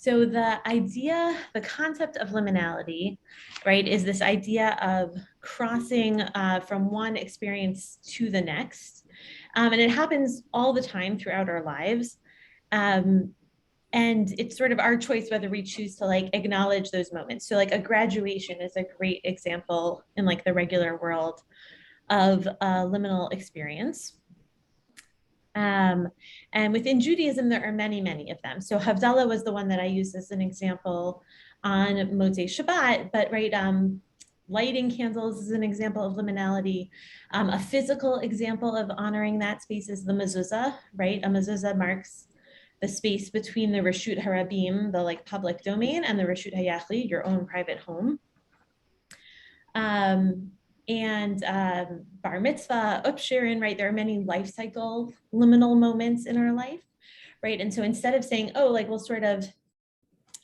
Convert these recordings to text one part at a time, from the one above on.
So the concept of liminality, right, is this idea of crossing from one experience to the next. And it happens all the time throughout our lives. Um, and it's sort of our choice whether we choose to like acknowledge those moments. So like a graduation is a great example in like the regular world of a liminal experience. Um, and within Judaism, there are many, many of them. So Havdalah was the one that I used as an example on Motzei Shabbat, but right, lighting candles is an example of liminality. A physical example of honoring that space is the mezuzah, right? A mezuzah marks the space between the Reshut Harabim, the like public domain, and the Reshut Hayachli, your own private home. And bar mitzvah, upshirin, right? There are many life cycle liminal moments in our life, right? And so instead of saying, oh, like we'll sort of,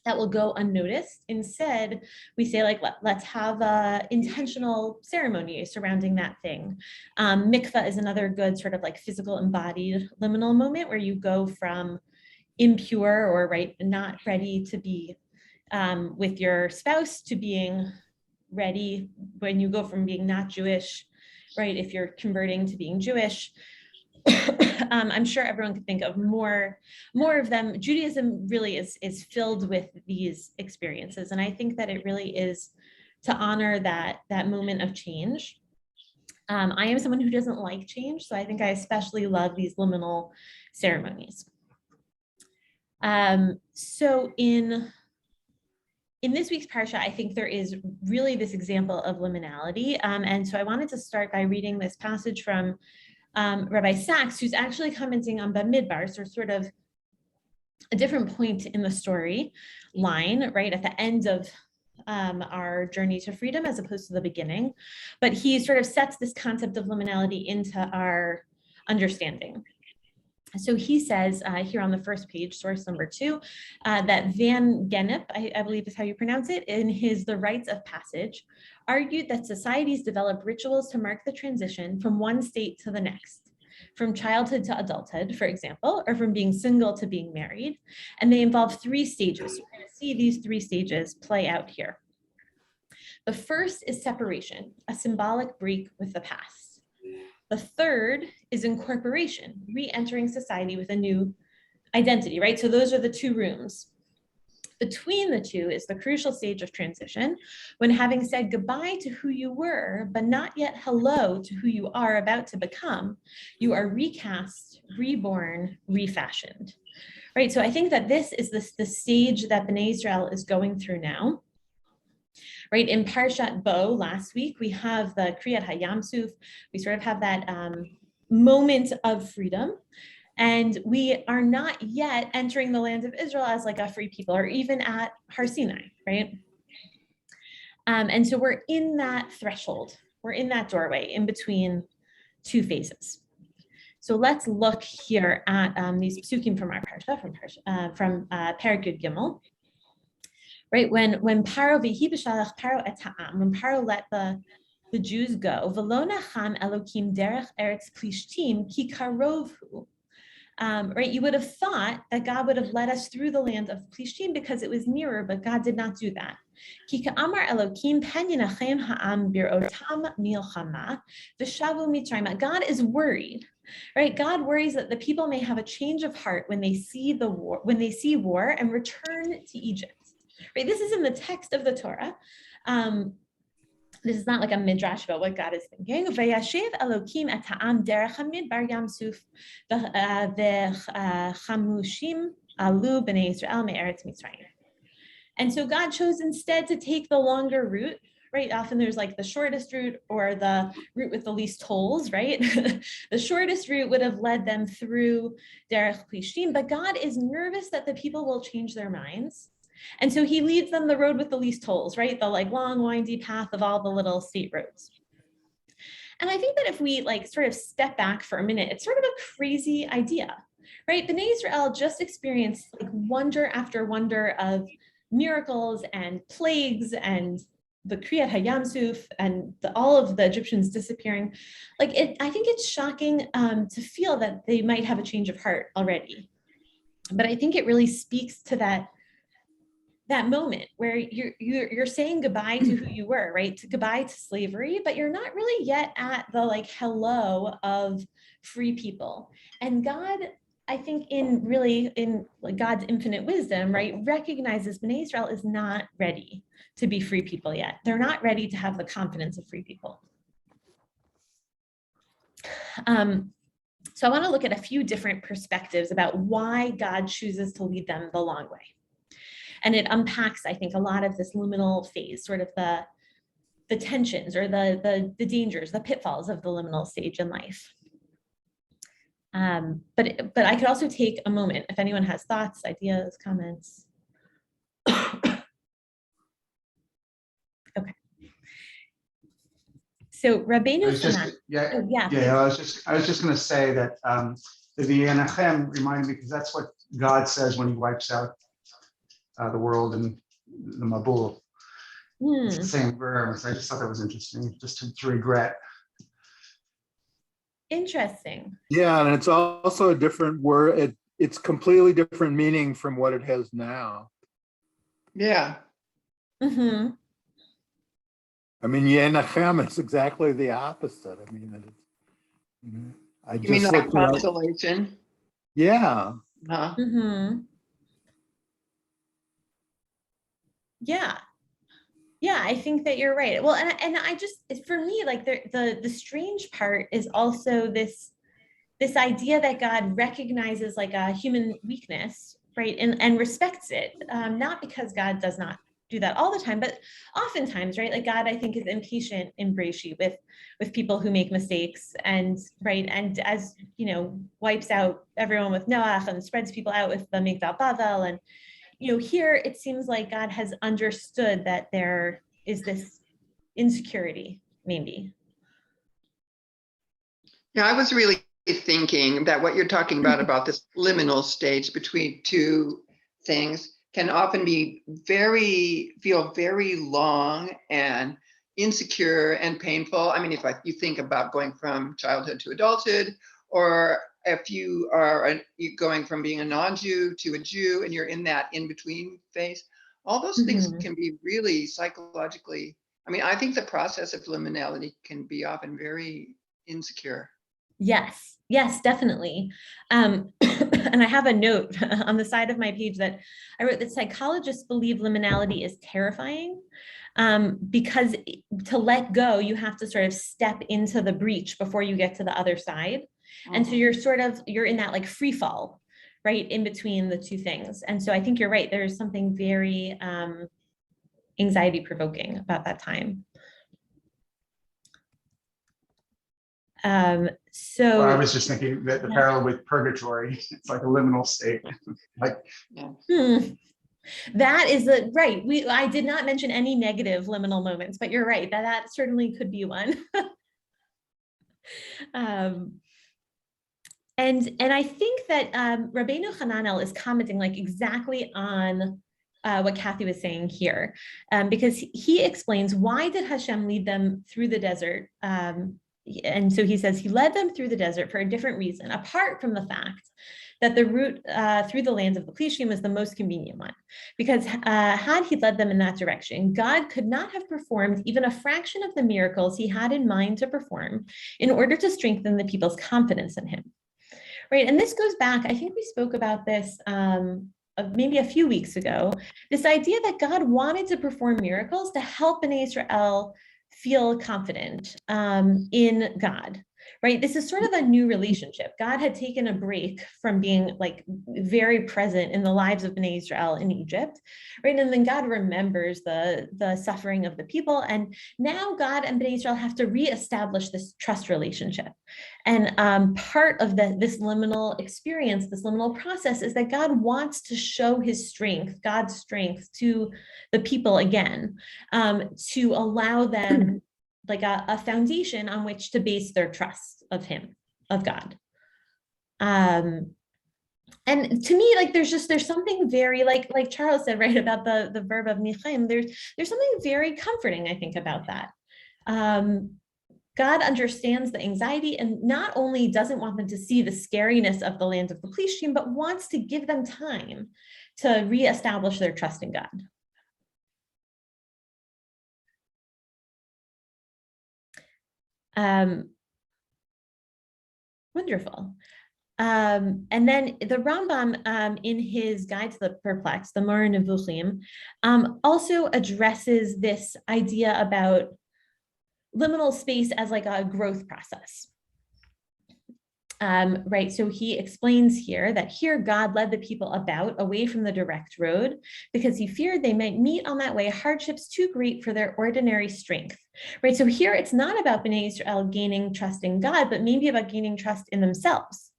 that will go unnoticed, instead we say like, let's have a intentional ceremony surrounding that thing. Mikvah is another good sort of like physical embodied liminal moment where you go from impure or right, not ready to be with your spouse to being ready when you go from being not Jewish, right? If you're converting to being Jewish, I'm sure everyone could think of more of them. Judaism really is filled with these experiences, and I think that it really is to honor that moment of change. I am someone who doesn't like change, so I think I especially love these liminal ceremonies. So in this week's parsha, I think there is really this example of liminality. And so I wanted to start by reading this passage from Rabbi Sachs, who's actually commenting on Bamidbar, so sort of a different point in the story line, right at the end of our journey to freedom as opposed to the beginning. But he sort of sets this concept of liminality into our understanding. So he says here on the first page, source number 2, that Van Gennep, I believe is how you pronounce it, in his The Rites of Passage, argued that societies develop rituals to mark the transition from one state to the next, from childhood to adulthood, for example, or from being single to being married. And they involve 3 stages. So we're going to see these 3 stages play out here. The first is separation, a symbolic break with the past. The third is incorporation, re-entering society with a new identity, right? So those are the 2 rooms. Between the 2 is the crucial stage of transition, when having said goodbye to who you were, but not yet hello to who you are about to become, you are recast, reborn, refashioned, right? So I think that this is the stage that Bnei Israel is going through now. Right, in Parshat Bo last week, we have the Kriyat Hayam Suf. We sort of have that moment of freedom. And we are not yet entering the land of Israel as like a free people, or even at Har Sinai, right? And so we're in that threshold. We're in that doorway in between 2 phases. So let's look here at these psukim from our Parsha, from Perek Yud Gimel. Right, when Paro BeShalach Paro et ha'am, when Paro let the Jews go, V'lo nacham Elokim derech eretz plishtim ki karovhu. Right, you would have thought that God would have led us through the land of Plishtim because it was nearer, but God did not do that. Ki ka'amar Elokim pen yinachem ha'am birotam milchama v'shavu mitzrayim. God is worried. Right, God worries that the people may have a change of heart when they see war and return to Egypt. Right, this is in the text of the Torah. This is not like a midrash about what God is thinking. Vayashiv Elokim et ha'am derech hamidbar yam suf v'chamushim alu b'nei Israel me'eretz Mitzrayim. And so God chose instead to take the longer route. Right, often there's like the shortest route or the route with the least tolls, right? The shortest route would have led them through derech plishtim, but God is nervous that the people will change their minds. And so he leads them the road with the least tolls, right? The like long, windy path of all the little state roads. And I think that if we like sort of step back for a minute, it's sort of a crazy idea, right? Bnei Israel just experienced like wonder after wonder of miracles and plagues and the Kriyat Hayam Suf and all of the Egyptians disappearing. Like I think it's shocking to feel that they might have a change of heart already. But I think it really speaks to that that moment where you're saying goodbye to who you were, right? Goodbye to slavery, but you're not really yet at the like hello of free people. And God, I think in God's infinite wisdom, right, recognizes Bnei Israel is not ready to be free people yet. They're not ready to have the confidence of free people. So I want to look at a few different perspectives about why God chooses to lead them the long way. And it unpacks, I think, a lot of this liminal phase, sort of the tensions or the dangers, the pitfalls of the liminal stage in life. But I could also take a moment if anyone has thoughts, ideas, comments. Okay. So Rabbeinu Hanan. I was just going to say that the V'yenachem reminded me, because that's what God says when He wipes out the world and the Mabul. It's the same verb. I just thought that was interesting, just to regret. Interesting. Yeah, and it's also a different word. It's completely different meaning from what it has now. Yeah. Mm-hmm. I mean, Yenachem is exactly the opposite. I mean, I You mean like consolation? Yeah. Huh? Mm-hmm. Yeah, I think that you're right. Well, and I just, for me, like the strange part is also this idea that God recognizes like a human weakness, right, and respects it, not because God does not do that all the time, but oftentimes, right, like God, I think, is impatient in Breshit with people who make mistakes, and right, and as you know, wipes out everyone with Noach and spreads people out with the Migdal Bavel, and you know, here it seems like God has understood that there is this insecurity, maybe. Yeah, I was really thinking that what you're talking about this liminal stage between two things can often be feel very long and insecure and painful. I mean, if you think about going from childhood to adulthood, or if you are going from being a non-Jew to a Jew and you're in that in-between phase, all those things can be really psychologically, I mean, I think the process of liminality can be often very insecure. Yes, definitely. And I have a note on the side of my page that I wrote that psychologists believe liminality is terrifying, because to let go, you have to sort of step into the breach before you get to the other side. And so you're in that like free fall, right, in between the two things. And so I think you're right. There's something very anxiety provoking about that time. So I was just thinking that the parallel with purgatory, it's like a liminal state. Like, that is right. I did not mention any negative liminal moments, but you're right, that certainly could be one. And I think that Rabbeinu Hananel is commenting like exactly on what Kathy was saying here, because he explains, why did Hashem lead them through the desert? And so he says he led them through the desert for a different reason, apart from the fact that the route through the lands of the Plishtim is the most convenient one. Because had he led them in that direction, God could not have performed even a fraction of the miracles he had in mind to perform in order to strengthen the people's confidence in him. Right, and this goes back, I think we spoke about this maybe a few weeks ago, this idea that God wanted to perform miracles to help Bnei Israel feel confident in God, right? This is sort of a new relationship. God had taken a break from being like very present in the lives of Bnei Israel in Egypt, right? And then God remembers the suffering of the people. And now God and Bnei Israel have to reestablish this trust relationship. And part of this liminal experience, this liminal process, is that God wants to show his strength, God's strength, to the people again, to allow them like a foundation on which to base their trust of him, of God. And to me, like there's something very like Charles said, right, about the verb of nichem, there's something very comforting, I think, about that. God understands the anxiety and not only doesn't want them to see the scariness of the land of the Plishtim, but wants to give them time to reestablish their trust in God. Wonderful. And then the Rambam, in his Guide to the Perplexed, the Moreh Nevuchim, also addresses this idea about liminal space as like a growth process. Right, so he explains here that here God led the people about away from the direct road because he feared they might meet on that way hardships too great for their ordinary strength. Right, so here it's not about Bnei Israel gaining trust in God, but maybe about gaining trust in themselves.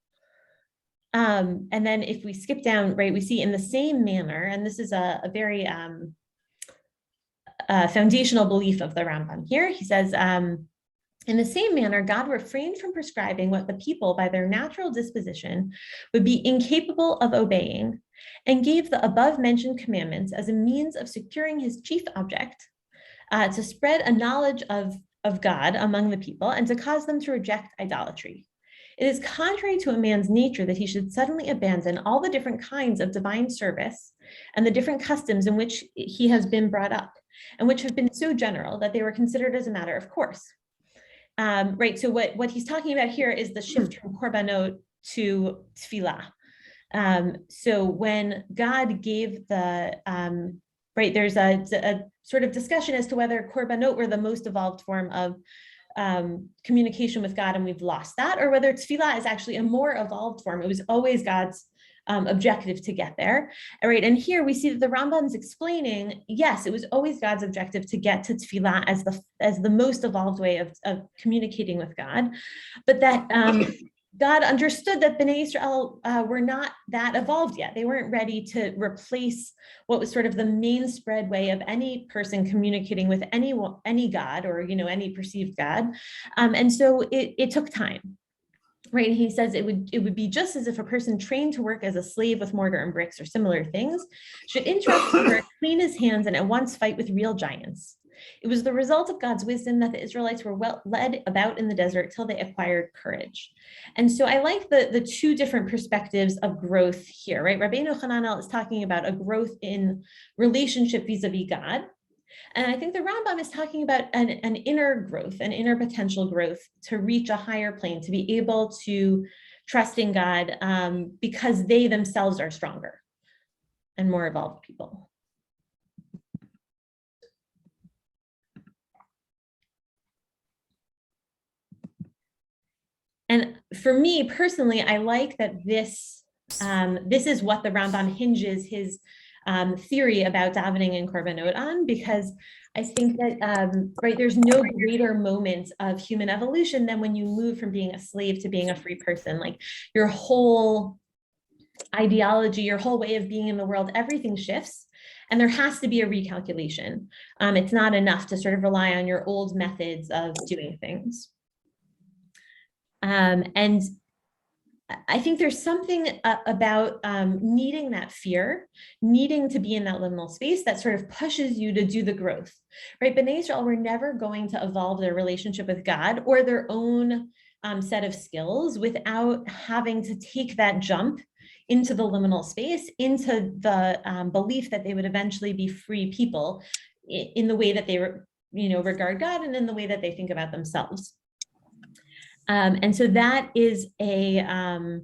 And then if we skip down, right, we see in the same manner, and this is a very foundational belief of the Rambam here. He says, in the same manner, God refrained from prescribing what the people, by their natural disposition, would be incapable of obeying, and gave the above-mentioned commandments as a means of securing his chief object, to spread a knowledge of God among the people and to cause them to reject idolatry. It is contrary to a man's nature that he should suddenly abandon all the different kinds of divine service and the different customs in which he has been brought up, and which have been so general that they were considered as a matter of course. Right, so what he's talking about here is the shift from korbanot to tefillah. So when God gave the, right, there's a sort of discussion as to whether korbanot were the most evolved form of communication with God and we've lost that, or whether tefillah is actually a more evolved form. It was always God's objective to get there. All right, and here we see that the Rambam is explaining, yes, it was always God's objective to get to tefillah as the most evolved way of communicating with God, but that God understood that Bnei Israel were not that evolved yet. They weren't ready to replace what was sort of the main spread way of any person communicating with any God, or any perceived God, and so it took time. Right, and he says it would be just as if a person trained to work as a slave with mortar and bricks or similar things should interrupt his work, clean his hands, and at once fight with real giants. It was the result of God's wisdom that the Israelites were well led about in the desert till they acquired courage. And so I like the two different perspectives of growth here, right? Rabbeinu Hananel is talking about a growth in relationship vis-a-vis God. And I think the Rambam is talking about an inner growth, an inner potential growth to reach a higher plane, to be able to trust in God because they themselves are stronger and more evolved people. And for me personally, I like that this is what the Rambam hinges his theory about davening and korbanot on, because I think that right, there's no greater moment of human evolution than when you move from being a slave to being a free person. Like your whole ideology, your whole way of being in the world, everything shifts, and there has to be a recalculation. It's not enough to sort of rely on your old methods of doing things. And I think there's something about needing that fear, needing to be in that liminal space that sort of pushes you to do the growth, right? Bnei Israel were never going to evolve their relationship with God or their own set of skills without having to take that jump into the liminal space, into the belief that they would eventually be free people in the way that they regard God and in the way that they think about themselves. And so that is that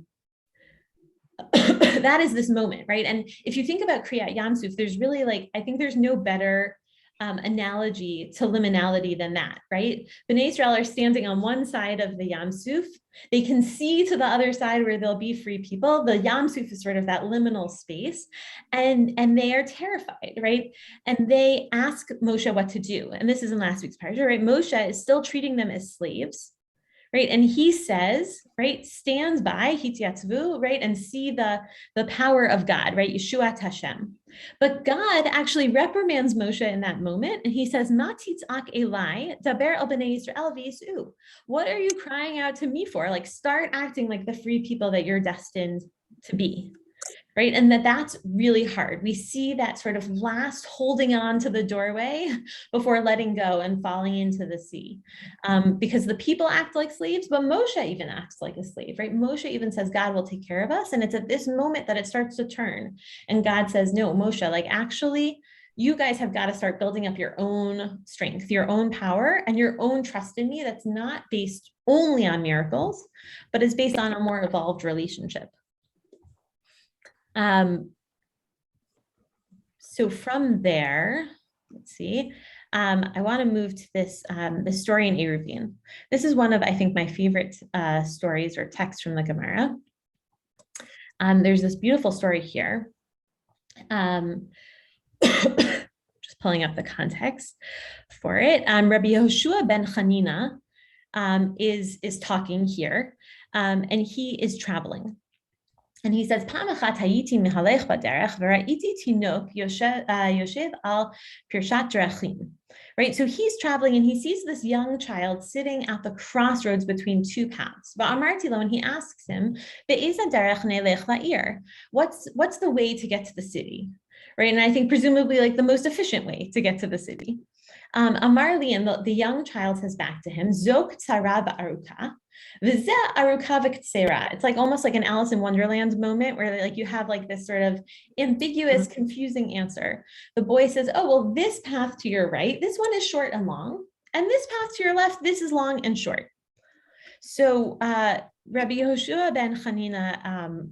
is this moment, right? And if you think about Kriyat Yamsuf, there's really I think there's no better analogy to liminality than that, right? Bnei Israel are standing on one side of the Yamsuf. They can see to the other side where there'll be free people. The Yamsuf is sort of that liminal space, and they are terrified, right? And they ask Moshe what to do. And this is in last week's parsha, right? Moshe is still treating them as slaves. Right, and he says, right, stands by hityatzvu, right, and see the power of God, right, Yeshuat Hashem. But God actually reprimands Moshe in that moment, and he says, "Ma titzak elai daber el bnei Yisrael v'yisu." What are you crying out to me for? Like, start acting like the free people that you're destined to be. Right, and that's really hard. We see that sort of last holding on to the doorway before letting go and falling into the sea, because the people act like slaves, but Moshe even acts like a slave, right? Moshe even says God will take care of us, and it's at this moment that it starts to turn, and God says, "No, Moshe, actually, you guys have got to start building up your own strength, your own power, and your own trust in me that's not based only on miracles, but is based on a more evolved relationship. So from there, let's see, I want to move to this, this story in Eruvin. This is one of, I think, my favorite stories or texts from the Gemara. There's this beautiful story here. Just pulling up the context for it. Rabbi Yehoshua ben Chanina is talking here, and he is traveling. And he says, "Pam achat hayiti mihalech baderech v'ra'iti tinok yoshev al pirshat drachim." Right, so he's traveling and he sees this young child sitting at the crossroads between two paths. Va'amarti lo, and he asks him, "Be'eza derech nelech la'ir?" What's the way to get to the city? Right, and I think presumably like the most efficient way to get to the city. Amar li, and the young child says back to him, "Zok tzara v'aruka." It's like almost like an Alice in Wonderland moment where like you have like this sort of ambiguous, confusing answer. The boy says, "Oh, well, this path to your right, this one is short and long. And this path to your left, this is long and short." So Rabbi Yehoshua ben Chanina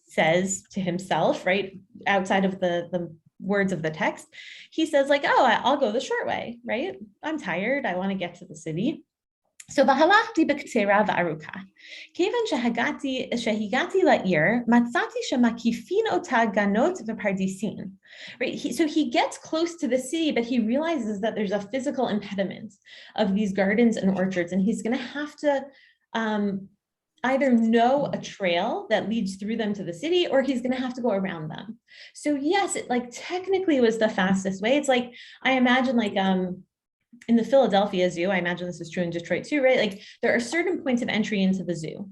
says to himself, right, outside of the words of the text, he says like, "Oh, I'll go the short way, right? I'm tired. I want to get to the city." So v'halachti b'ktsera v'aruka. Kevan shehagati la'ir, matzati shemakifin ota ganot v'pardisin. Right. So he gets close to the city, but he realizes that there's a physical impediment of these gardens and orchards, and he's going to have to either know a trail that leads through them to the city, or he's going to have to go around them. So yes, it like technically was the fastest way. It's like, I imagine like, in the Philadelphia Zoo, I imagine this is true in Detroit too, right? Like there are certain points of entry into the zoo.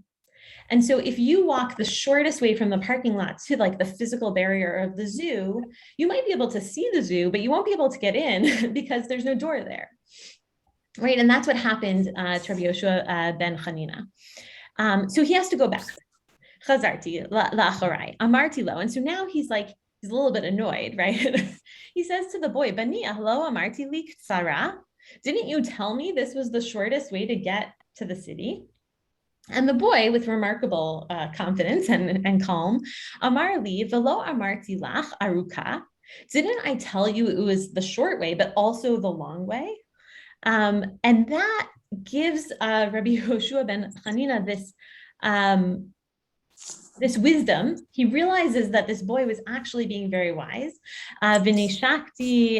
And so if you walk the shortest way from the parking lot to like the physical barrier of the zoo, you might be able to see the zoo, but you won't be able to get in because there's no door there. Right, and that's what happened to Rabbi Yehoshua ben Chanina. So he has to go back. Chazarti la'acharai, amarti lo. And so now he's a little bit annoyed, right? He says to the boy, "Bani ahlo amarti li ktsara." Didn't you tell me this was the shortest way to get to the city? And the boy, with remarkable confidence and calm, Amar li velo amarti lach aruka. Didn't I tell you it was the short way, but also the long way? And that gives Rabbi Yehoshua ben Chanina this wisdom. He realizes that this boy was actually being very wise. V'nishakti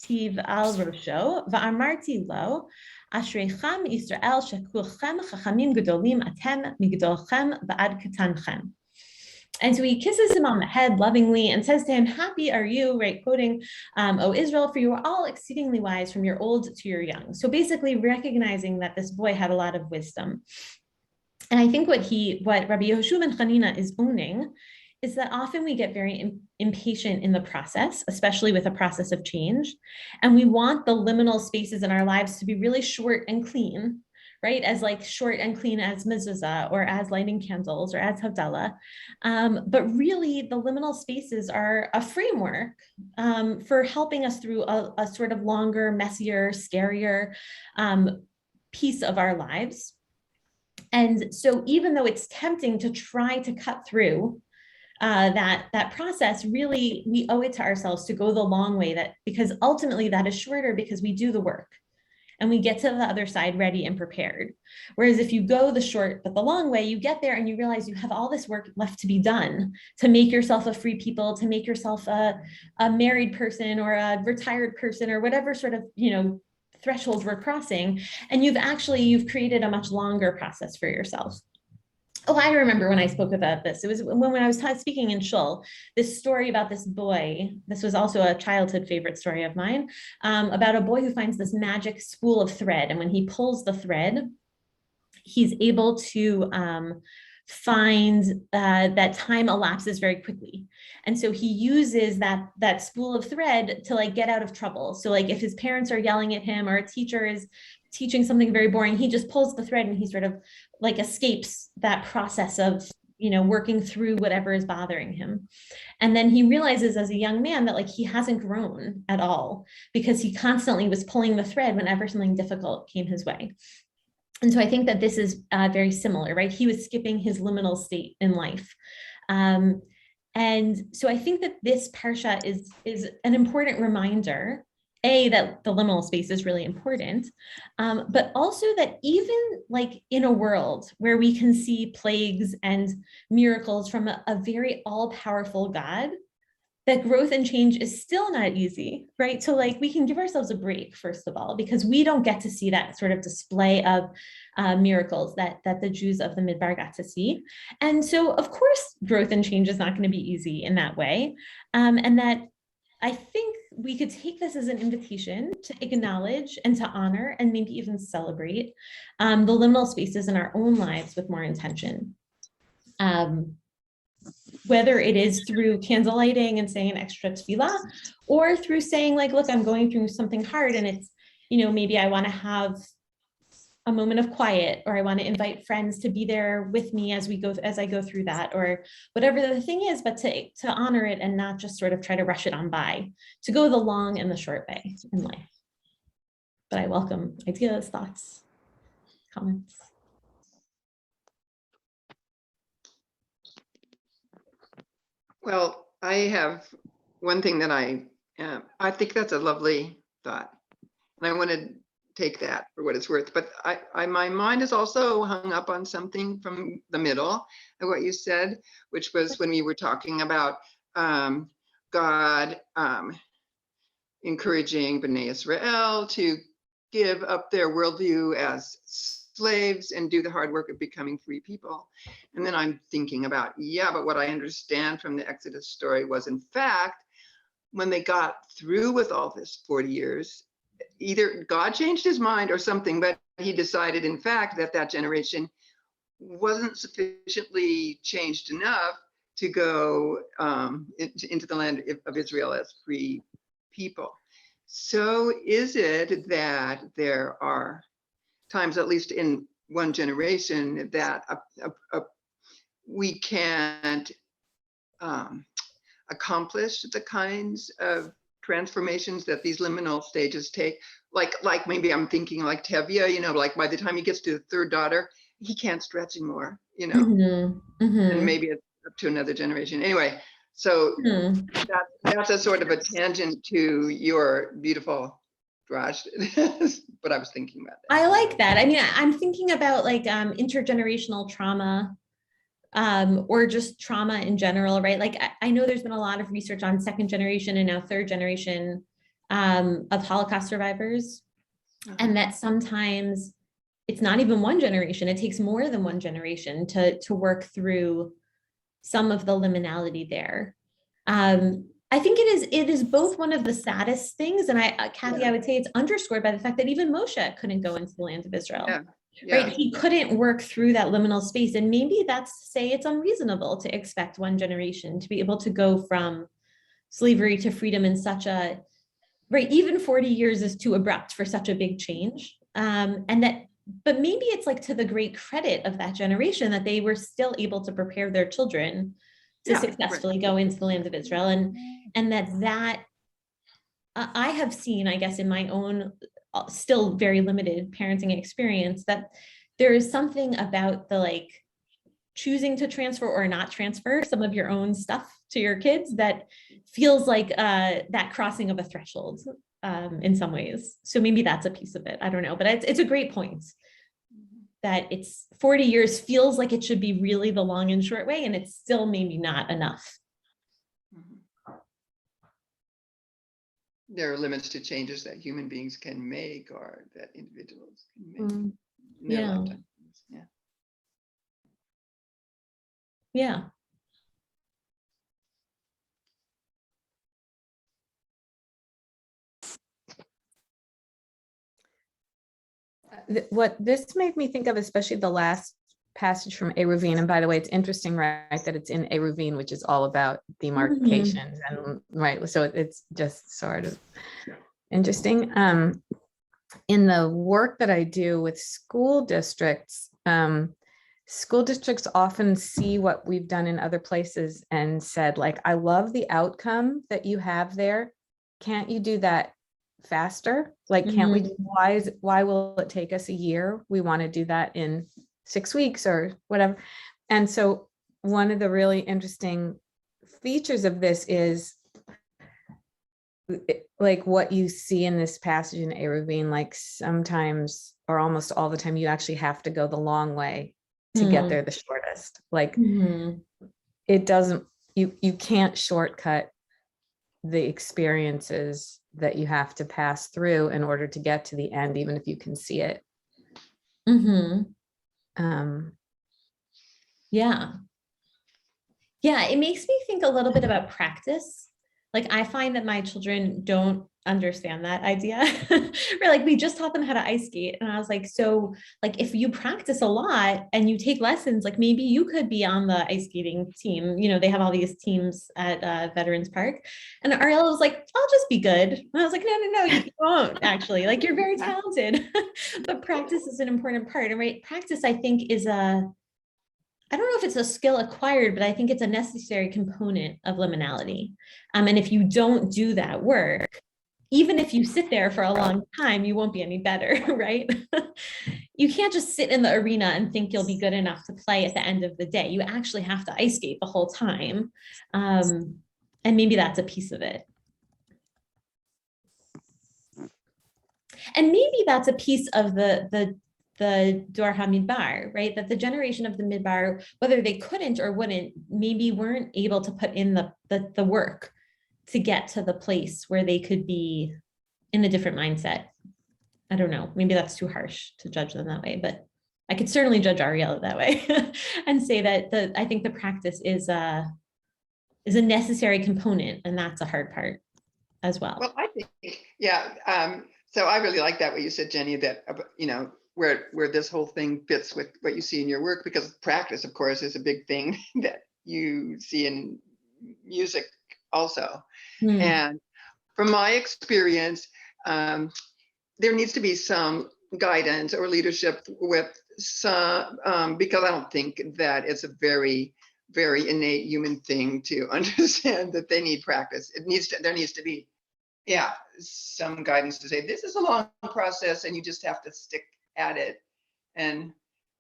tiv al rosho v'amarti lo ashreichem Yisrael shekulchem chachamim gedolim atem migdolchem v'ad katanchem. And so he kisses him on the head lovingly and says to him, "Happy are you," right, quoting, "O Israel, for you are all exceedingly wise from your old to your young." So basically recognizing that this boy had a lot of wisdom. And I think what Rabbi Yehoshua ben Chanina is owning is that often we get very impatient in the process, especially with a process of change. And we want the liminal spaces in our lives to be really short and clean, right? As like short and clean as mezuzah or as lighting candles or as Havdalah. But really the liminal spaces are a framework for helping us through a sort of longer, messier, scarier piece of our lives. And so even though it's tempting to try to cut through that process, really, we owe it to ourselves to go the long way, because ultimately that is shorter because we do the work and we get to the other side ready and prepared. Whereas if you go the short but the long way, you get there and you realize you have all this work left to be done to make yourself a free people, to make yourself a married person or a retired person or whatever sort of, thresholds we're crossing, and you've created a much longer process for yourself. Oh, I remember when I spoke about this. It was when I was speaking in Shul, this story about this boy. This was also a childhood favorite story of mine, about a boy who finds this magic spool of thread. And when he pulls the thread, he's able to find that time elapses very quickly. And so he uses that spool of thread to like get out of trouble. So like if his parents are yelling at him or a teacher is teaching something very boring, he just pulls the thread and he sort of like escapes that process of working through whatever is bothering him. And then he realizes as a young man that like he hasn't grown at all because he constantly was pulling the thread whenever something difficult came his way. And so I think that this is very similar, right? He was skipping his liminal state in life. And so I think that this parsha is an important reminder, that the liminal space is really important, but also that even like in a world where we can see plagues and miracles from a very all-powerful God, that growth and change is still not easy, right? So like we can give ourselves a break, first of all, because we don't get to see that sort of display of miracles that the Jews of the Midbar got to see. And so of course, growth and change is not going to be easy in that way. And that I think we could take this as an invitation to acknowledge and to honor and maybe even celebrate the liminal spaces in our own lives with more intention. Whether it is through candle lighting and saying an extra tefillah, or through saying like, look, I'm going through something hard and it's, maybe I want to have a moment of quiet, or I want to invite friends to be there with me as I go through that, or whatever the thing is, but to honor it and not just sort of try to rush it on by, to go the long and the short way in life. But I welcome ideas, thoughts, comments. Well, I have one thing that I think that's a lovely thought, and I want to take that for what it's worth. But my mind is also hung up on something from the middle of what you said, which was when we were talking about God encouraging Bnei Israel to give up their worldview as slaves and do the hard work of becoming free people. And then I'm thinking about, but what I understand from the Exodus story was, in fact, when they got through with all this 40 years, either God changed his mind or something, but he decided, in fact, that generation wasn't sufficiently changed enough to go into the land of Israel as free people. So is it that there are times, at least in one generation, that we can't accomplish the kinds of transformations that these liminal stages take? Like maybe I'm thinking like Tevye, like by the time he gets to the third daughter, he can't stretch anymore, and maybe it's up to another generation. Anyway, so that's a sort of a tangent to your beautiful Raj, but I was thinking about that. I like that. I mean, I'm thinking about like intergenerational trauma, or just trauma in general, right? Like I know there's been a lot of research on second generation and now third generation of Holocaust survivors, and that sometimes it's not even one generation. It takes more than one generation to work through some of the liminality there. I think it is both one of the saddest things, and Kathy, I would say it's underscored by the fact that even Moshe couldn't go into the land of Israel. Right? He couldn't work through that liminal space, and maybe that's to say it's unreasonable to expect one generation to be able to go from slavery to freedom in such a, right, even 40 years is too abrupt for such a big change. But maybe it's like to the great credit of that generation that they were still able to prepare their children to successfully go into the land of Israel. And that I have seen, I guess, in my own still very limited parenting experience, that there is something about the like choosing to transfer or not transfer some of your own stuff to your kids that feels like that crossing of a threshold in some ways. So maybe that's a piece of it. I don't know, but it's a great point that it's 40 years feels like it should be really the long and short way, and it's still maybe not enough. There are limits to changes that human beings can make, or that individuals can make in their lifetime. Yeah. What this made me think of, especially the last passage from Eruvin, and by the way, it's interesting, right, that it's in Eruvin, which is all about demarcations, and right, so it's just sort of interesting. In the work that I do with school districts, school districts often see what we've done in other places and said, like, I love the outcome that you have there. Can't you do that faster? Like, can't we, why will it take us a year? We want to do that in 6 weeks or whatever. And so one of the really interesting features of this is like what you see in this passage in Eruvin, like sometimes or almost all the time, you actually have to go the long way to get there the shortest. Like it doesn't, you can't shortcut the experiences that you have to pass through in order to get to the end, even if you can see it. Yeah. Yeah, it makes me think a little bit about practice. Like I find that my children don't understand that idea. We're like, we just taught them how to ice skate. And I was like, so like if you practice a lot and you take lessons, like maybe you could be on the ice skating team. You know, they have all these teams at Veterans Park. And Ariella was like, I'll just be good. And I was like, no, you won't actually. Like you're very talented. But practice is an important part. And right, practice, I think, is I don't know if it's a skill acquired, but I think it's a necessary component of liminality. And if you don't do that work, even if you sit there for a long time, you won't be any better, right? You can't just sit in the arena and think you'll be good enough to play at the end of the day. You actually have to ice skate the whole time. And maybe that's a piece of it. And maybe that's a piece of the Dor HaMidbar, right? That the generation of the Midbar, whether they couldn't or wouldn't, maybe weren't able to put in the work to get to the place where they could be in a different mindset. I don't know, maybe that's too harsh to judge them that way, but I could certainly judge Ariella that way and say that I think the practice is a necessary component, and that's a hard part as well. Well, I think, yeah. So I really like that what you said, Jenny, that, you know, where this whole thing fits with what you see in your work, because practice, of course, is a big thing that you see in music also. And from my experience, there needs to be some guidance or leadership with some, because I don't think that it's a very, very innate human thing to understand that they need practice. There needs to be, yeah, some guidance to say, this is a long process and you just have to stick at it. And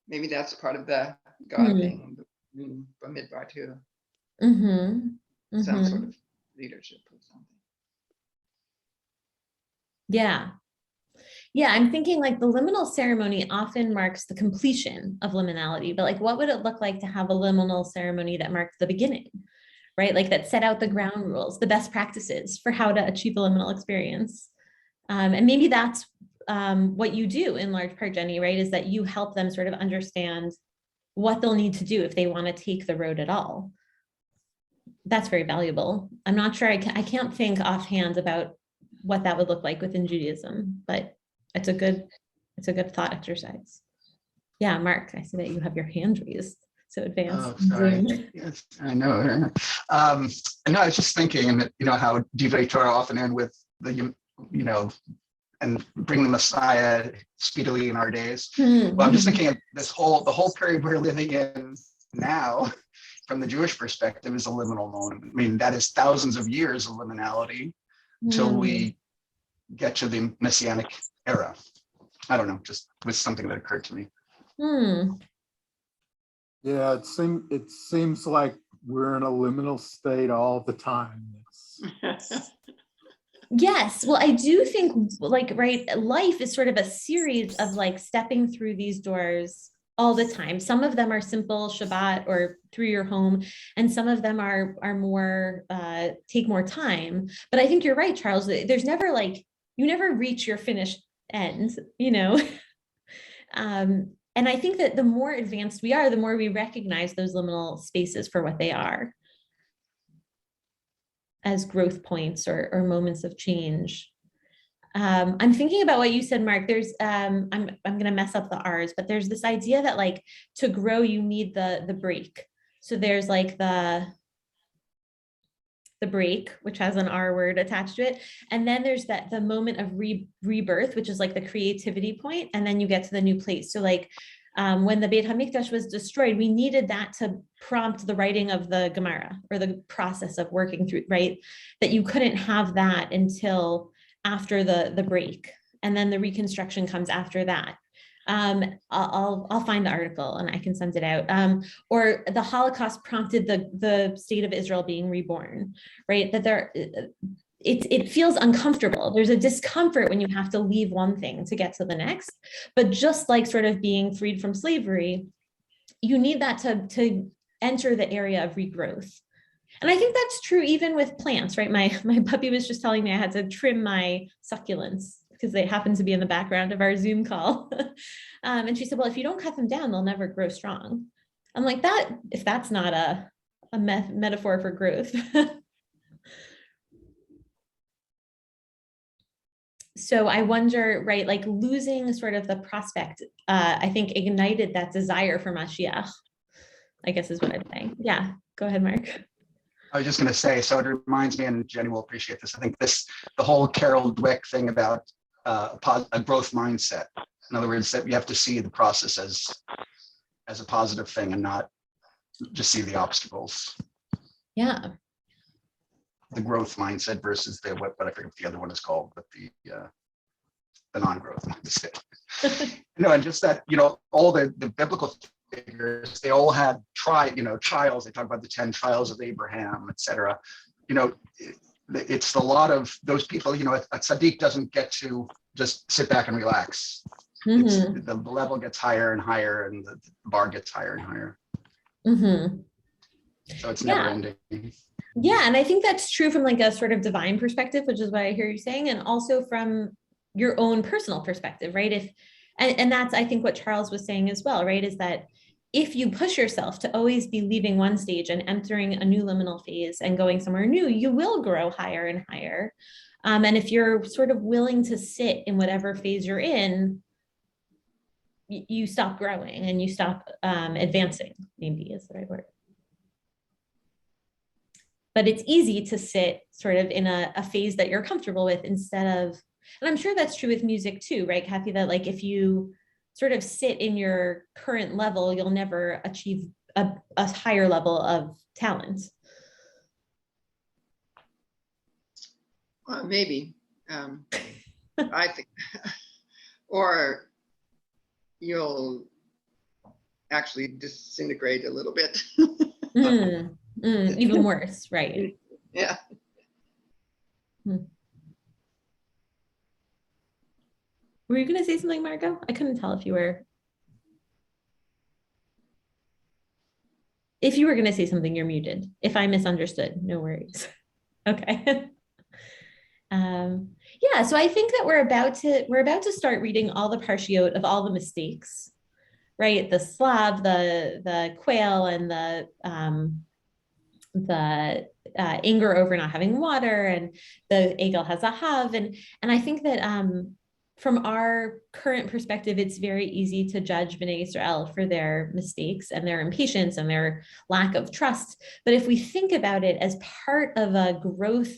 maybe that's part of the God thing from Midbar too. Some sort of leadership or something. Yeah, I'm thinking like the liminal ceremony often marks the completion of liminality, but like what would it look like to have a liminal ceremony that marked the beginning, right? Like that set out the ground rules, the best practices for how to achieve the liminal experience. And maybe that's what you do in large part, Jenny, right? Is that you help them sort of understand what they'll need to do if they want to take the road at all. That's very valuable. I'm not sure, I can't think offhand about what that would look like within Judaism, but it's a good thought exercise. Yeah, Mark, I see that you have your hand raised. So advanced. Oh, sorry. Yes, I know. No, I was just thinking that, you know, how Divrei Torah often end with the, you know, and bring the Messiah speedily in our days. Well, I'm just thinking of the whole period we're living in now, from the Jewish perspective, is a liminal moment. I mean, that is thousands of years of liminality until we get to the Messianic era. I don't know, just was something that occurred to me. Yeah, it seems like we're in a liminal state all the time. Yes, well, I do think like, right, life is sort of a series of like stepping through these doors all the time. Some of them are simple Shabbat or through your home, and some of them are more, take more time. But I think you're right, Charles, there's never like, you never reach your finished end, you know? And I think that the more advanced we are, the more we recognize those liminal spaces for what they are, as growth points or moments of change. I'm thinking about what you said, Mark. There's, I'm going to mess up the R's, but there's this idea that like to grow, you need the break. So there's like the break, which has an R word attached to it. And then there's the moment of rebirth, which is like the creativity point. And then you get to the new place. So like, when the Beit HaMikdash was destroyed, we needed that to prompt the writing of the Gemara, or the process of working through, right? That you couldn't have that until after the break, and then the reconstruction comes after that. I'll find the article and I can send it out. Or the Holocaust prompted the state of Israel being reborn, right? That it feels uncomfortable. There's a discomfort when you have to leave one thing to get to the next. But just like sort of being freed from slavery, you need that to enter the area of regrowth. And I think that's true even with plants, right? My puppy was just telling me I had to trim my succulents because they happen to be in the background of our Zoom call. And she said, well, if you don't cut them down, they'll never grow strong. I'm like, if that's not a metaphor for growth. So I wonder, right, like losing sort of the prospect, I think ignited that desire for Mashiach, I guess is what I'm saying. Yeah, go ahead, Mark. I was just going to say, so it reminds me, and Jenny will appreciate this, I think the whole Carol Dweck thing about a growth mindset. In other words, that you have to see the process as a positive thing and not just see the obstacles. Yeah. The growth mindset versus what I forget what the other one is called, but the non-growth mindset. And just that, all the biblical figures, they all had trials. They talk about the 10 trials of Abraham, etc. It's a lot of those people, a tzaddik doesn't get to just sit back and relax. Mm-hmm. The level gets higher and higher, and the bar gets higher and higher. Mm-hmm. So it's never ending. Yeah, and I think that's true from like a sort of divine perspective, which is what I hear you saying, and also from your own personal perspective, right? And that's, I think, what Charles was saying as well, right? Is that if you push yourself to always be leaving one stage and entering a new liminal phase and going somewhere new, you will grow higher and higher. And if you're sort of willing to sit in whatever phase you're in, you stop growing and you stop advancing, maybe is the right word. But it's easy to sit sort of in a phase that you're comfortable with instead of, and I'm sure that's true with music too, right, Kathy, that like if you sort of sit in your current level, you'll never achieve a higher level of talent. Well, maybe, I think, or you'll actually disintegrate a little bit. Even worse, right? Yeah. Were you going to say something, Margot? I couldn't tell if you were. If you were going to say something, you're muted. If I misunderstood, no worries. Okay. Yeah, so I think that we're about to start reading all the parshiot of all the mistakes, right? The slav, the quail, and the anger over not having water, and the egel hazahav, and I think that from our current perspective, it's very easy to judge Bnei Israel for their mistakes and their impatience and their lack of trust. But if we think about it as part of a growth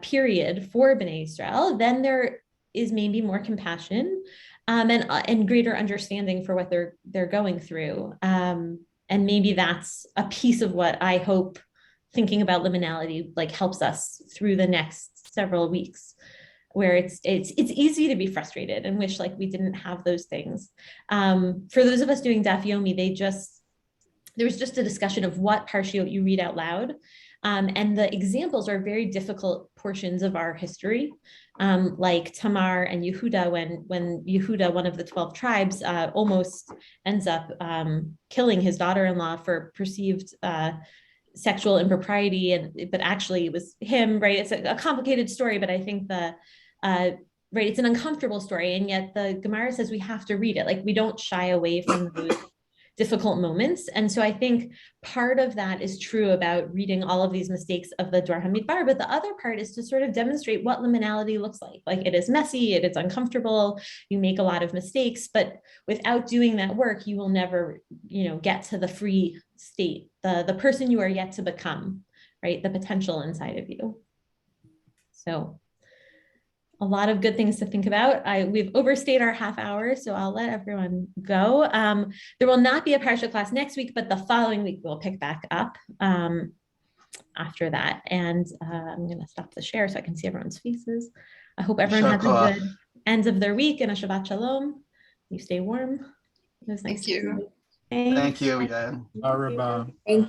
period for Bnei Israel, then there is maybe more compassion and greater understanding for what they're going through. And maybe that's a piece of what I hope thinking about liminality like helps us through the next several weeks, where it's easy to be frustrated and wish like we didn't have those things. For those of us doing Daf Yomi, there was just a discussion of what parshiot you read out loud. And the examples are very difficult portions of our history, like Tamar and Yehuda, when Yehuda, one of the 12 tribes, almost ends up killing his daughter-in-law for perceived sexual impropriety, but actually it was him, right? It's a complicated story, but I think right, it's an uncomfortable story, and yet the Gemara says we have to read it. Like we don't shy away from those difficult moments. And so I think part of that is true about reading all of these mistakes of the Dvar HaMidbar, but the other part is to sort of demonstrate what liminality looks like. Like it is messy, it is uncomfortable, you make a lot of mistakes, but without doing that work, you will never, get to the free state, the person you are yet to become, right? The potential inside of you. So a lot of good things to think about. We've overstayed our half hour, so I'll let everyone go. There will not be a parsha class next week, but the following week we'll pick back up after that. And I'm going to stop the share so I can see everyone's faces. I hope everyone has a Shakha. good end of their week and a Shabbat Shalom. You stay warm. It was nice Thank to see you. you. Thank Thanks. you, Yael. Araba.